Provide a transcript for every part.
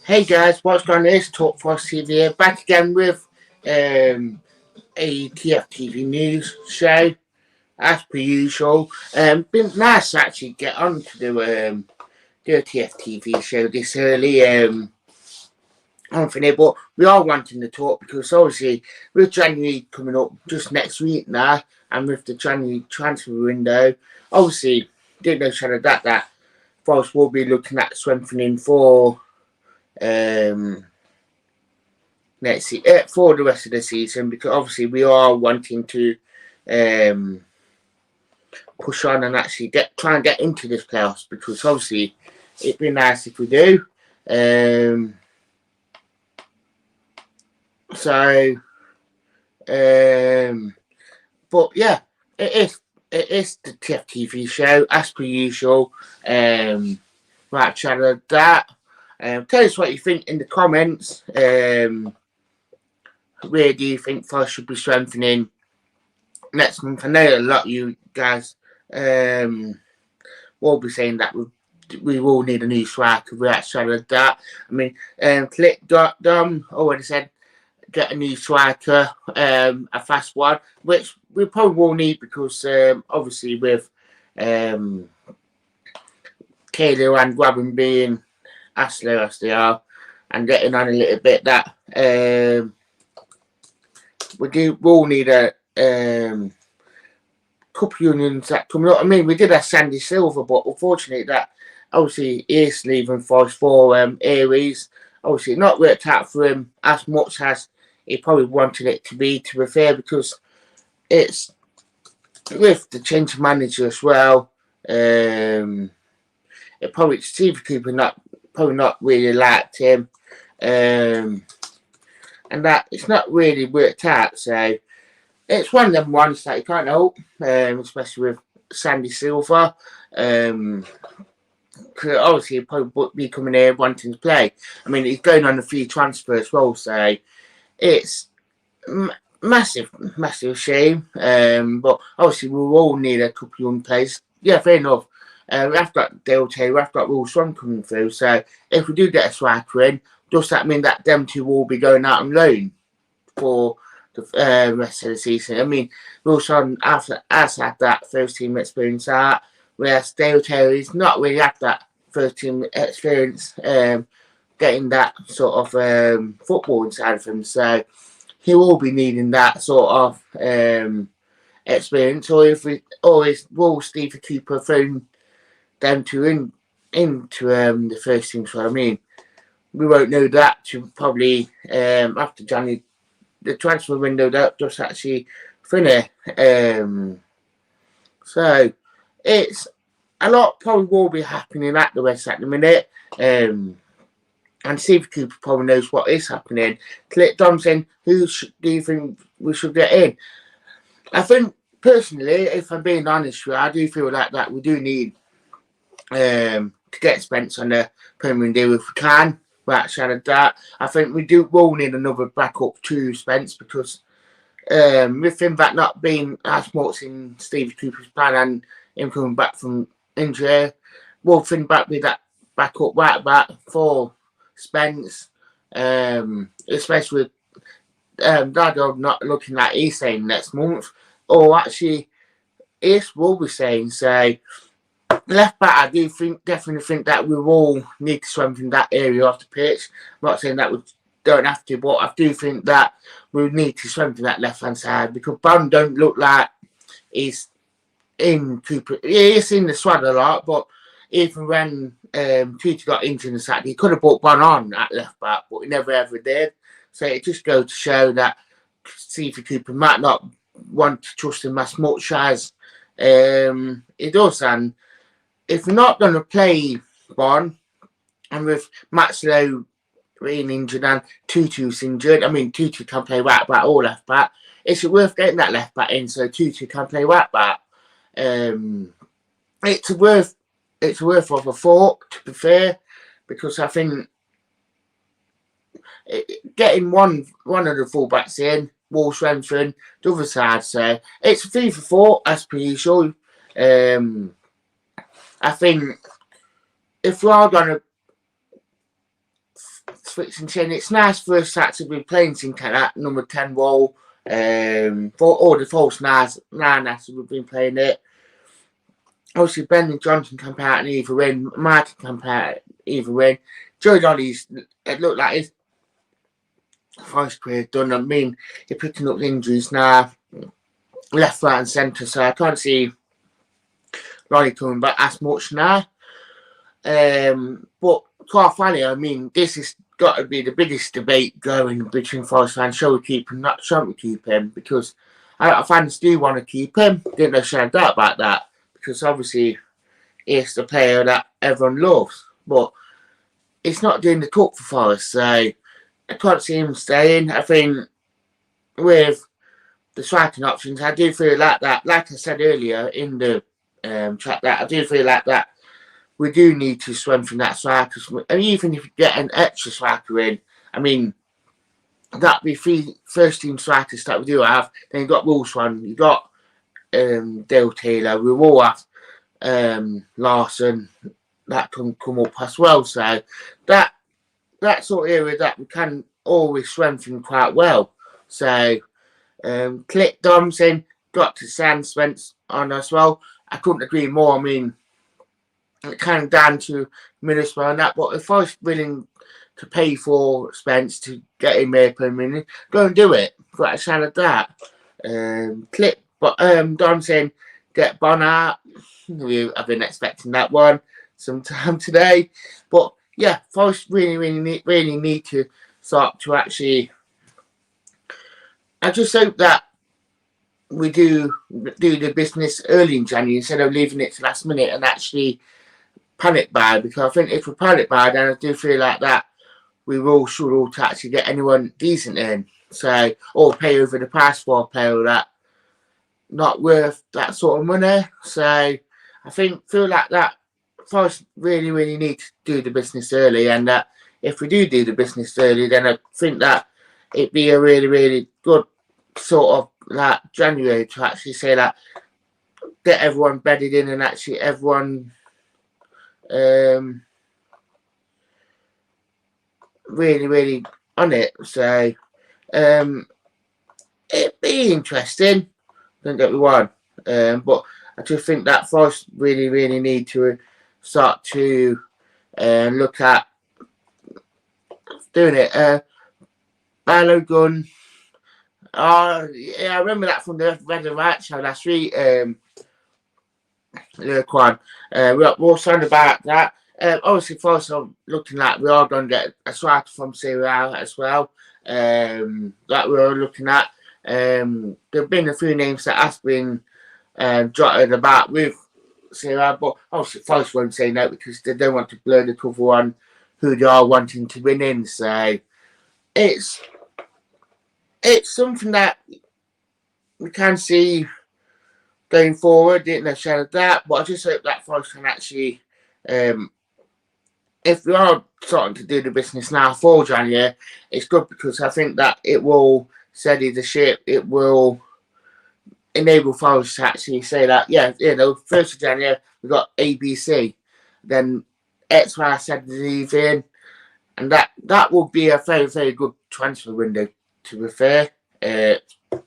Hey guys, what's going on? It's Talk for TV back again with a tftv news show as per usual. Been nice to actually get on to do a tftv show this early. On for there, but we are wanting to talk because obviously with January coming up just next week now, and with the January transfer window, obviously didn't know shadow that Forest will be looking at strengthening um let's see for the rest of the season, because obviously we are wanting to um push on and actually try and get into this playoffs, because obviously it'd be nice if we do. um so um but yeah, it is the TFTV show as per usual. Right, Shadow, that tell us what you think in the comments. Where do you think Forest should be strengthening next month? I know a lot of you guys will be saying that we will need a new striker. We actually had that. I mean, Click Dom already said get a new striker, a fast one, which we probably will need because obviously with Kayla and Grabban being as slow as they are and getting on a little bit, that we'll need a couple unions that coming up. I mean, we did have Sandy Silver, but unfortunately that obviously is leaving Forest for Aries. Obviously not worked out for him as much as he probably wanted it to be fair, because it's with the change of manager as well. It probably Steve Cooper probably not really liked him, and that it's not really worked out. So it's one of them ones that you can't help, especially with Sandy Silver. Cause obviously he'll probably be coming here wanting to play. I mean, he's going on a free transfer as well, so it's massive shame. But obviously we will all need a couple of young players. Yeah, fair enough. We've got Dale Taylor, we've got Will Swan coming through. So if we do get a striker in, does that mean that them two will be going out on loan for the rest of the season? I mean, Will Swan has had that first team experience out, whereas Dale Taylor has not really had that first team experience, getting that sort of football inside of him. So he will be needing that sort of experience. Or will Steve Cooper thrown them two into the first team? So I mean, we won't know that to probably after January, the transfer window that just actually finish. So it's a lot probably will be happening at the West at the minute. And Steve Cooper probably knows what is happening. Click Thompson, do you think we should get in? I think personally, if I'm being honest with you, I do feel like that we do need to get Spence on the permanent deal if we can. Right, shadow that. I think will need another backup to Spence, because with him that not being as much in Steve Cooper's plan and him coming back from injury, we'll think back with that backup right back for Spence, especially with Dado not looking like he's saying next month, or actually Ace will be saying. So left back, I do definitely think that we will need to strengthen that area of the pitch. I'm not saying that we don't have to, but I do think that we need to strengthen that left hand side, because Brown don't look like he's in Cooper. He is in the squad a lot, but even when Tutu got injured in the Saturday, he could have brought Brown on at left back, but he never ever did. So it just goes to show that Steve Cooper might not want to trust him as much as he does. And if we're not going to play Bon, and with Maxlow being injured and Tutu's injured, I mean, Tutu can play right back or left back. It's worth getting that left back in so Tutu can play right back. It's worth of a thought, to be fair, because I think getting one of the fullbacks in will strengthen the other side. So it's a 3 for 4 as per usual. I think if we are going to fixing saying it's nice for us to be playing things like that number 10 role. For all the false nines we've been playing it. Obviously, Brendan Johnson can play out and either win. Martin can play out either win. Joe Dolly's, it looked like his first career done. I mean, you're picking up injuries now, left, right, and centre, so I can't see Ronnie coming back as much now. But Carl Valley, I mean, this has got to be the biggest debate going between Forest fans. Shall we keep him? Not shall we keep him? Because a lot of fans do want to keep him. Didn't know share doubt about that. Because obviously, it's the player that everyone loves. But it's not doing the talk for Forest, so I can't see him staying. I think with the striking options, I do feel like that, like I said earlier in the chat, that I do feel like that we do need to strengthen that striker. And even if you get an extra striker in, I mean, that'd be 3 first-team strikers that we do have. Then you've got Wolves one, you've got Dale Taylor, we will have Larson that can come up as well. So that sort of area that we can always strengthen quite well. So Click Domson got to Sam Spence on as well. I couldn't agree more. I mean, it kind of down to Middlesbrough and that, but if I was willing to pay for Spence to get him here per minute, go and do it. Got a shot at that. Click, but Don saying get Bonner. I've been expecting that one sometime today, but yeah, Forest really need to start to actually. I just hope that we do the business early in January instead of leaving it to last minute and actually panic buy, because I think if we panic buy, then I do feel like that we will struggle to actually get anyone decent in. So, or pay over the price for a player that not worth that sort of money. So I feel like that Forest really need to do the business early, and that if we do the business early, then I think that it'd be a really good sort of like January to actually say that get everyone bedded in and actually everyone really on it. So it'd be interesting, don't get me wrong, but I just think that Forest really need to start to look at doing it. Barlow Gun. Oh, yeah, I remember that from the Red and Right show last week. Look one. We're all sound about that. Obviously, Forest are looking like we are going to get a striker from Serie A as well. That we're looking at. There have been a few names that has been jotted about with Serie A, but obviously Forest won't say no because they don't want to blur the cover on who they are wanting to win in. So it's something that we can see going forward. Didn't know share of that, but I just hope that Forest can actually, if we are starting to do the business now for January, it's good because I think that it will steady the ship. It will enable Forest to actually say that, yeah, 1st of January we've got ABC, then X, Y, Z leave in, and that will be a very good transfer window, to be fair,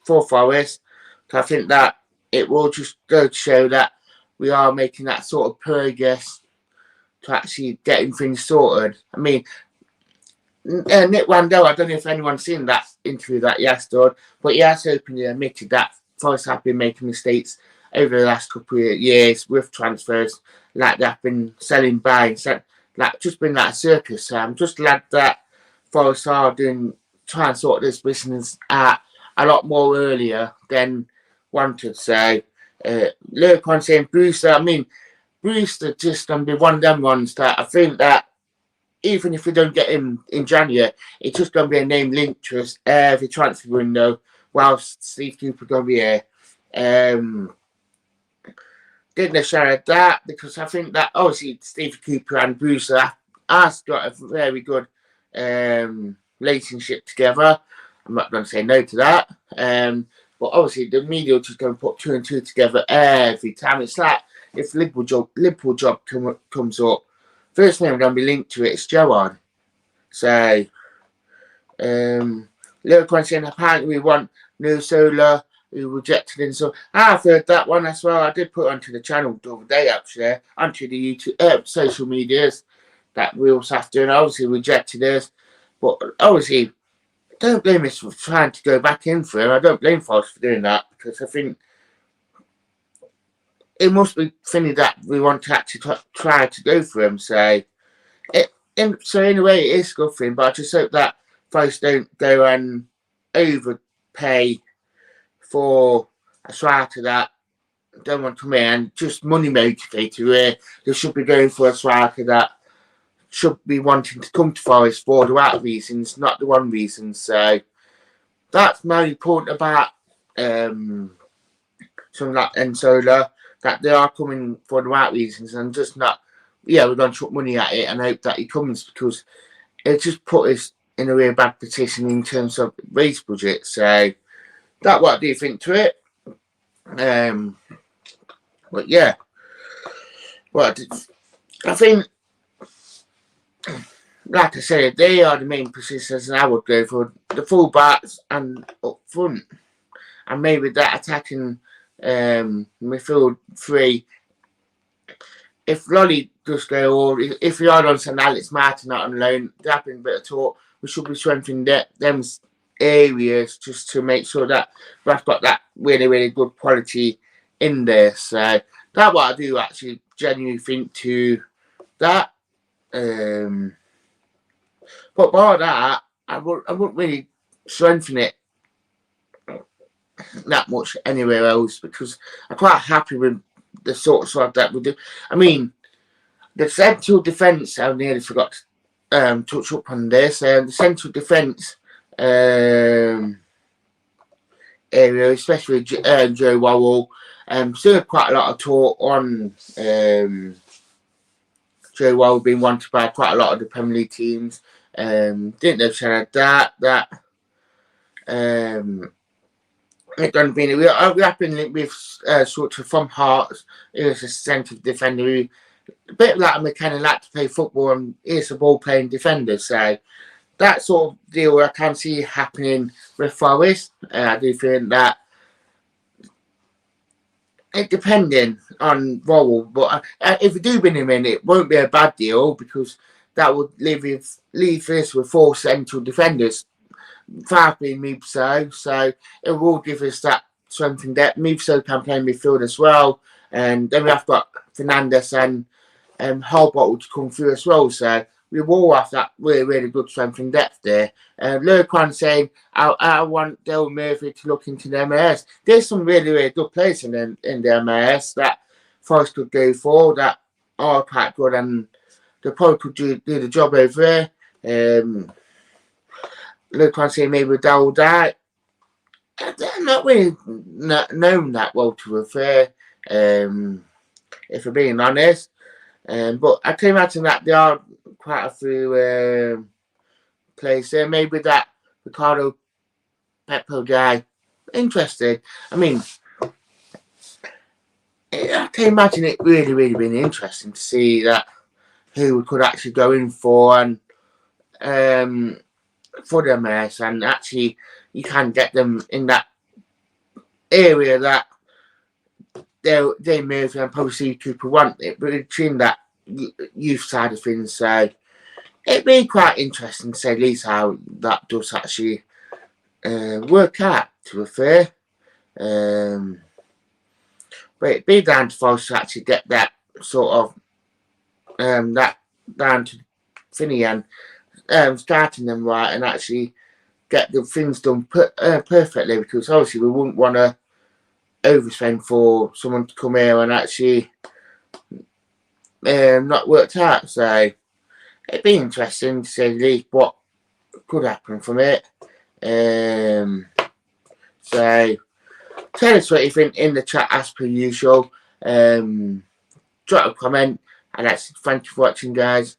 for Forest. So I think that it will just go to show that we are making that sort of progress to actually getting things sorted. I mean, Nick Randell, I don't know if anyone's seen that interview that he has done, but he has openly admitted that Forest have been making mistakes over the last couple of years with transfers, like they've been selling, buying, like just been like a circus. So I'm just glad that Forest are trying to sort this business out a lot more earlier than wanted. So, Lurkon saying Brewster, I mean, Brewster just going to be one of them ones that I think that even if we don't get him in January, it's just going to be a name linked to us every transfer window whilst Steve Cooper going to be here. Didn't necessarily that because I think that obviously Steve Cooper and Brewster have got a very good relationship together. I'm not going to say no to that. But obviously the media are just going to put 2 and 2 together every time. It's like if Liverpool job comes up, first name going to be linked to it is Gerrard. So, Little Quan saying apparently we want new solar who rejected it. So I've heard that one as well. I did put it onto the channel the other day actually, onto the YouTube social medias that we also have to, and obviously rejected us. But obviously, don't blame us for trying to go back in for him. I don't blame Forest for doing that, because I think it must be funny that we want to actually try to go for him. So, in a way, it is good for him. But I just hope that Forest don't go and overpay for a striker that don't want to come in and just money motivated. Where they should be going for a striker that should be wanting to come to Forest for the right reasons, not the one reason. So that's my point about something like Ensola, that they are coming for the right reasons and just not, yeah, we're going to chuck money at it and hope that he comes, because it just put us in a really bad position in terms of race budget. So that's what do you think to it? But yeah, well, I think, like I said, they are the main positions, and I would go for the full backs and up front, and maybe that attacking midfield three. If Lolly does go, or if we are on St Alex Martin out on loan, there have been a bit of talk, we should be strengthening them areas just to make sure that we've got that really, really good quality in there. So that's what I do actually genuinely think to that. But by that, I wouldn't really strengthen it that much anywhere else, because I'm quite happy with the sort of side that we do. I mean, the central defence, I nearly forgot to touch up on this. The central defence area, especially Joe Worrell, still quite a lot of talk on Joe Worrell being wanted by quite a lot of the Premier League teams. Didn't know if had that. It done been we have been linked with sort of from Hearts. He was a central defender who, a bit like a McKenna, like to play football, and he's a ball playing defender. So that sort of deal I can see happening with Forest. I do think that it depending on Worrell, but if we do bring him in, it won't be a bad deal, because that would leave us with 4 central defenders, 5 being Mibso, so it will give us that strength and depth. Mibso can play midfield as well, and then we have got Fernandez and Hallbottle to come through as well, so we will have that really, really good strength and depth there. Lurkwan saying, I want Del Murphy to look into the MLS. There's some really, really good players in the MLS that Forest could go for, that are quite good, and they probably could do the job over there. Lurkwan saying maybe Dal die. They're not really known that well, to be fair, if we're being honest. But I can imagine that there are quite a few players there. Maybe that Ricardo Pepo guy. Interested. I mean, I can imagine it really, really being interesting to see that who we could actually go in for, and for the MLS, and actually you can get them in that area that they Murphy and probably see Cooper want it, but it's in that youth side of things. So it'd be quite interesting to say at least how that does actually work out, to be fair. But it'd be down to Forest to actually get that sort of that down to Finney and starting them right, and actually get the things done perfectly, because obviously we wouldn't want to overspend for someone to come here and actually not worked out. So it'd be interesting to say the least what could happen from it. So tell us what you think in the chat as per usual. Drop a comment, and that's thank you for watching, guys.